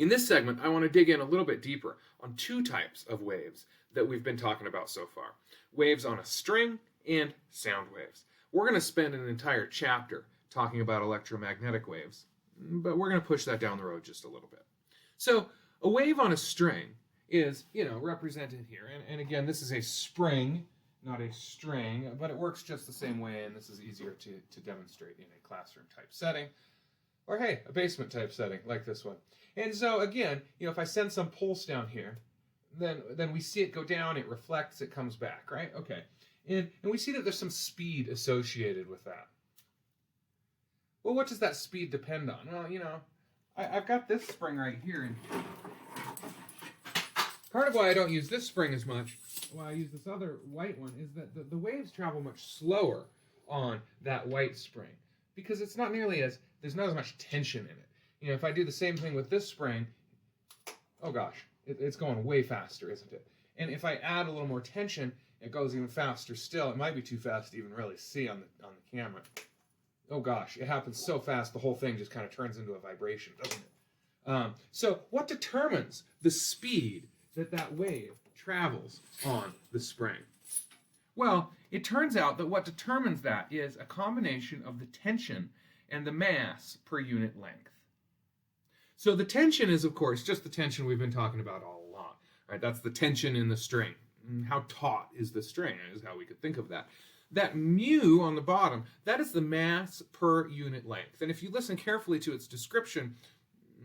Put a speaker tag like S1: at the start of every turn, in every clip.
S1: In this segment, I want to dig in a little bit deeper on two types of waves that we've been talking about so far. Waves on a string and sound waves. We're going to spend an entire chapter talking about electromagnetic waves, but we're going to push that down the road just a little bit. So a wave on a string is, represented here. And again, this is a spring, not a string, but it works just the same way, and this is easier to demonstrate in a classroom type setting. Or hey, a basement type setting like this one. And so again, if I send some pulse down here, then we see it go down, it reflects, it comes back, right? Okay. And we see that there's some speed associated with that. Well, what does that speed depend on? Well, I've got this spring right here, and part of why I don't use this spring as much, why I use this other white one, is that the waves travel much slower on that white spring, because it's not nearly there's not as much tension in it. If I do the same thing with this spring, oh gosh, it's going way faster, isn't it? And if I add a little more tension, it goes even faster still. It might be too fast to even really see on the camera. Oh gosh, it happens so fast, the whole thing just kind of turns into a vibration, doesn't it? So what determines the speed that wave travels on the spring? Well, it turns out that what determines that is a combination of the tension and the mass per unit length. So the tension is, of course, just the tension we've been talking about all along. Right? That's the tension in the string. How taut is the string is how we could think of that. That mu on the bottom, that is the mass per unit length. And if you listen carefully to its description,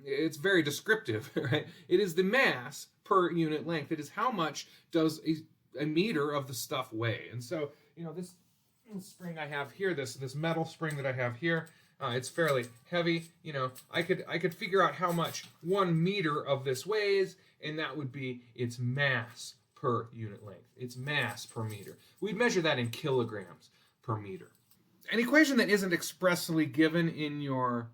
S1: it's very descriptive, right? It is the mass per unit length. It is how much does a meter of the stuff weigh. And so, this spring I have here, this metal spring that I have here, it's fairly heavy. I could figure out how much 1 meter of this weighs, and that would be its mass per unit length, its mass per meter. We'd measure that in kilograms per meter. An equation that isn't expressly given in your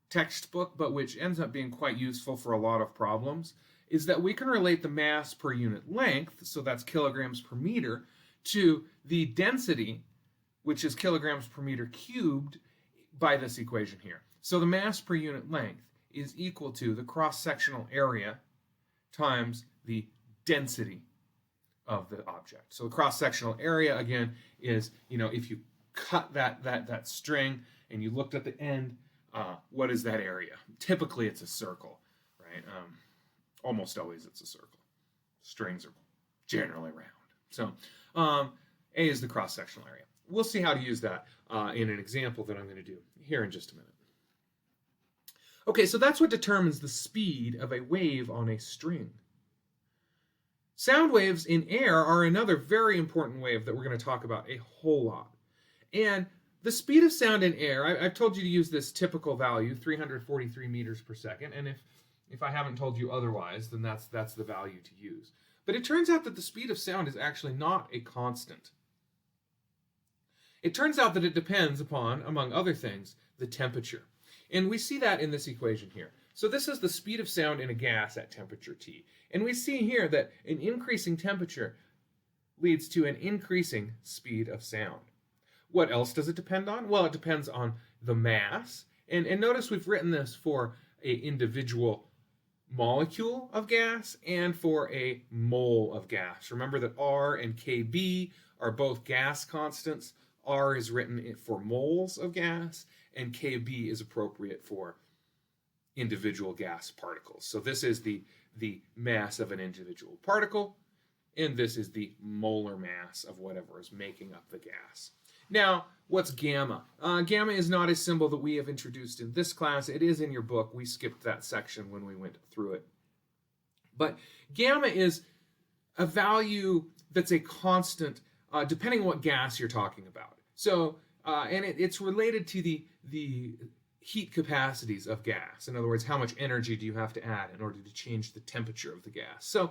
S1: textbook, but which ends up being quite useful for a lot of problems, is that we can relate the mass per unit length, so that's kilograms per meter, to the density, which is kilograms per meter cubed, by this equation here. So the mass per unit length is equal to the cross-sectional area times the density of the object. So the cross-sectional area, again, is, if you cut that string and you looked at the end, what is that area? Typically it's a circle, right? Almost always it's a circle. Strings are generally round. So A is the cross-sectional area. We'll see how to use that in an example that I'm going to do here in just a minute. Okay, so that's what determines the speed of a wave on a string. Sound waves in air are another very important wave that we're going to talk about a whole lot. And the speed of sound in air, I've told you to use this typical value, 343 meters per second, and if I haven't told you otherwise, then that's the value to use. But it turns out that the speed of sound is actually not a constant. It turns out that it depends upon, among other things, the temperature. And we see that in this equation here. So this is the speed of sound in a gas at temperature T. And we see here that an increasing temperature leads to an increasing speed of sound. What else does it depend on? Well, it depends on the mass. And notice we've written this for an individual molecule of gas and for a mole of gas. Remember that R and Kb are both gas constants. R is written for moles of gas, and Kb is appropriate for individual gas particles. So this is the mass of an individual particle, and this is the molar mass of whatever is making up the gas. Now, what's gamma? Gamma is not a symbol that we have introduced in this class. It is in your book. We skipped that section when we went through it. But gamma is a value that's a constant depending on what gas you're talking about. So, and it's related to the heat capacities of gas. In other words, how much energy do you have to add in order to change the temperature of the gas? So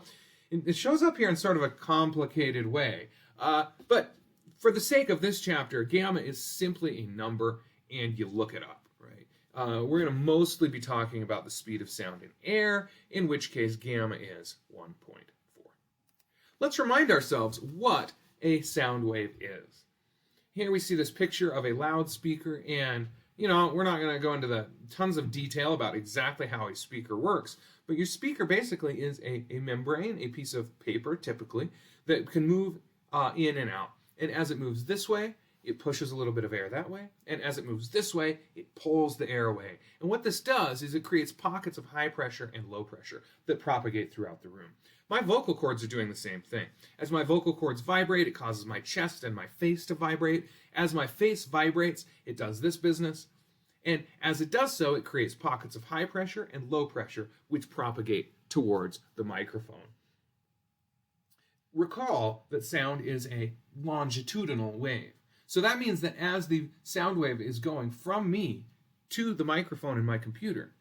S1: it shows up here in sort of a complicated way. But for the sake of this chapter, gamma is simply a number, and you look it up, right? We're going to mostly be talking about the speed of sound in air, in which case gamma is 1.4. Let's remind ourselves what a sound wave is. Here we see this picture of a loudspeaker, and we're not going to go into the tons of detail about exactly how a speaker works, but your speaker basically is a membrane, a piece of paper typically, that can move in and out. And as it moves this way, it pushes a little bit of air that way, and as it moves this way, it pulls the air away. And what this does is it creates pockets of high pressure and low pressure that propagate throughout the room. My vocal cords are doing the same thing. As my vocal cords vibrate, it causes my chest and my face to vibrate. As my face vibrates, it does this business. And as it does so, it creates pockets of high pressure and low pressure, which propagate towards the microphone. Recall that sound is a longitudinal wave. So that means that as the sound wave is going from me to the microphone in my computer,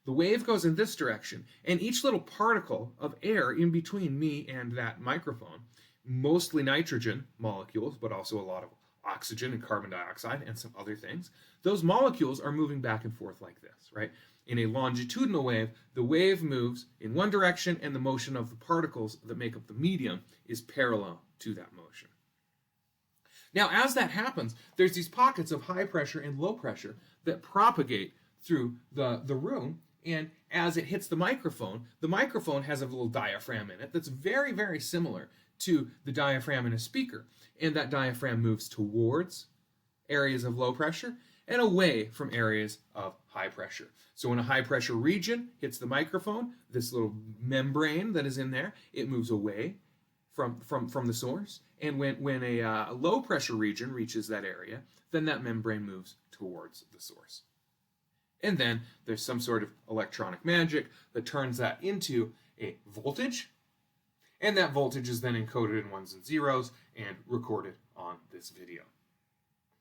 S1: the wave goes in this direction, and each little particle of air in between me and that microphone, mostly nitrogen molecules, but also a lot of oxygen and carbon dioxide and some other things, those molecules are moving back and forth like this, right? In a longitudinal wave, the wave moves in one direction, and the motion of the particles that make up the medium is parallel to that motion. Now, as that happens, there's these pockets of high pressure and low pressure that propagate through the room, and as it hits the microphone has a little diaphragm in it that's very, very similar to the diaphragm in a speaker, and that diaphragm moves towards areas of low pressure and away from areas of high pressure. So when a high pressure region hits the microphone, this little membrane that is in there, it moves away from the source. And when a low pressure region reaches that area, then that membrane moves towards the source. And then there's some sort of electronic magic that turns that into a voltage, and that voltage is then encoded in ones and zeros and recorded on this video.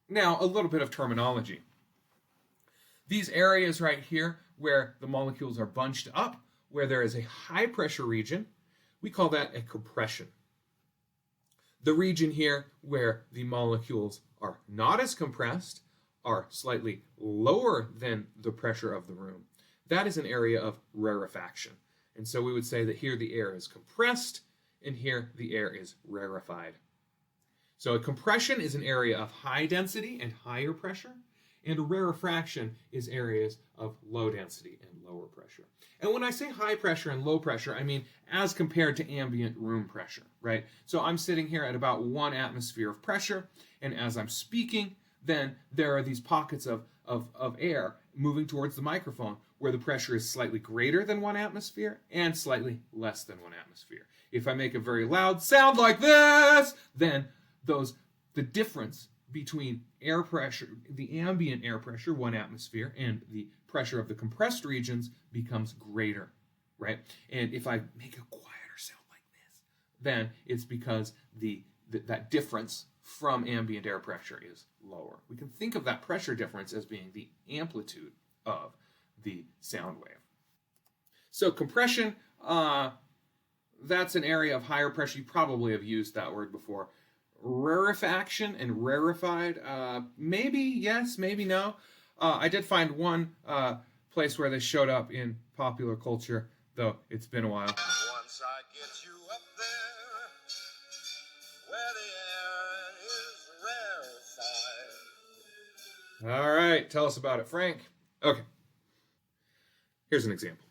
S1: Now, a little bit of terminology. These areas right here where the molecules are bunched up, where there is a high pressure region, we call that a compression. The region here where the molecules are not as compressed, are slightly lower than the pressure of the room, that is an area of rarefaction. And so we would say that here the air is compressed, and here the air is rarefied. So a compression is an area of high density and higher pressure, and a rarefaction is areas of low density and lower pressure. And when I say high pressure and low pressure, I mean as compared to ambient room pressure, right? So I'm sitting here at about 1 atmosphere of pressure, and as I'm speaking, then there are these pockets of air moving towards the microphone where the pressure is slightly greater than 1 atmosphere and slightly less than 1 atmosphere. If I make a very loud sound like this, then the difference between air pressure, the ambient air pressure, 1 atmosphere, and the pressure of the compressed regions becomes greater, right? And if I make a quieter sound like this, then it's because that difference from ambient air pressure is lower. We can think of that pressure difference as being the amplitude of the sound wave. So compression, that's an area of higher pressure. You probably have used that word before. Rarefaction and rarefied, maybe yes, maybe no. I did find one place where they showed up in popular culture, though it's been a while.
S2: Once I get you up there, where the air is rarefied.
S1: All right, tell us about it, Frank. Okay, here's an example.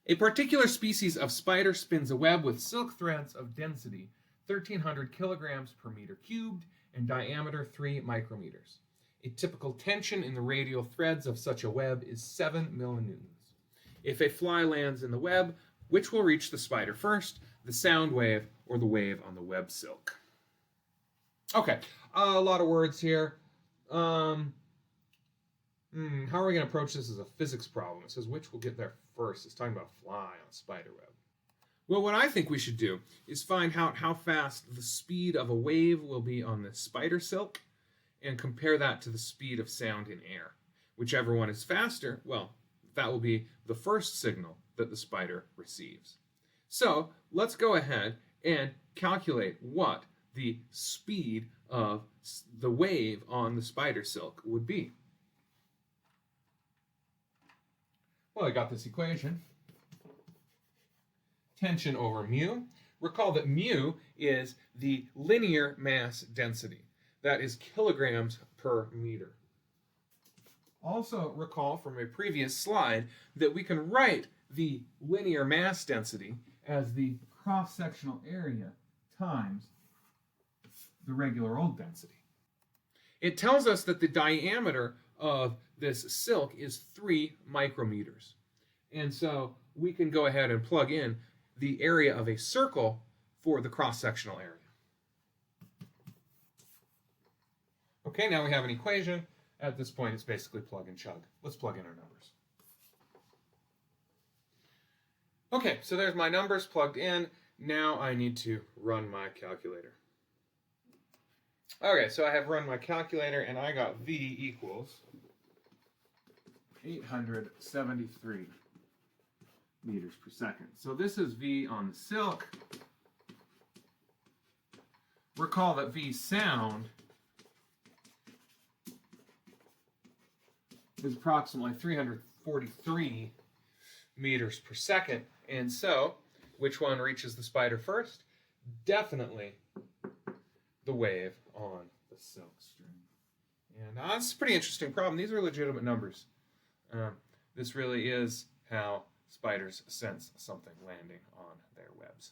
S1: A particular species of spider spins a web with silk threads of density 1,300 kilograms per meter cubed and diameter 3 micrometers. A typical tension in the radial threads of such a web is 7 millinewtons. If a fly lands in the web, which will reach the spider first, the sound wave or the wave on the web silk? Okay, a lot of words here. How are we going to approach this as a physics problem? It says which will get there first. It's talking about a fly on a spider web. Well, what I think we should do is find out how fast the speed of a wave will be on the spider silk and compare that to the speed of sound in air. Whichever one is faster, well, that will be the first signal that the spider receives. So let's go ahead and calculate what the speed of the wave on the spider silk would be. Well, I got this equation. Tension over mu. Recall that mu is the linear mass density. That is kilograms per meter. Also recall from a previous slide that we can write the linear mass density as the cross-sectional area times the regular old density. It tells us that the diameter of this silk is 3 micrometers. And so we can go ahead and plug in the area of a circle for the cross-sectional area. Okay, now we have an equation. At this point, it's basically plug and chug. Let's plug in our numbers. Okay, so there's my numbers plugged in. Now I need to run my calculator. Okay, so I have run my calculator, and I got V equals 873 meters per second. So this is V on the silk. Recall that V sound is approximately 343 meters per second. And so, which one reaches the spider first? Definitely the wave on the silk string. And that's a pretty interesting problem. These are legitimate numbers. This really is how spiders sense something landing on their webs.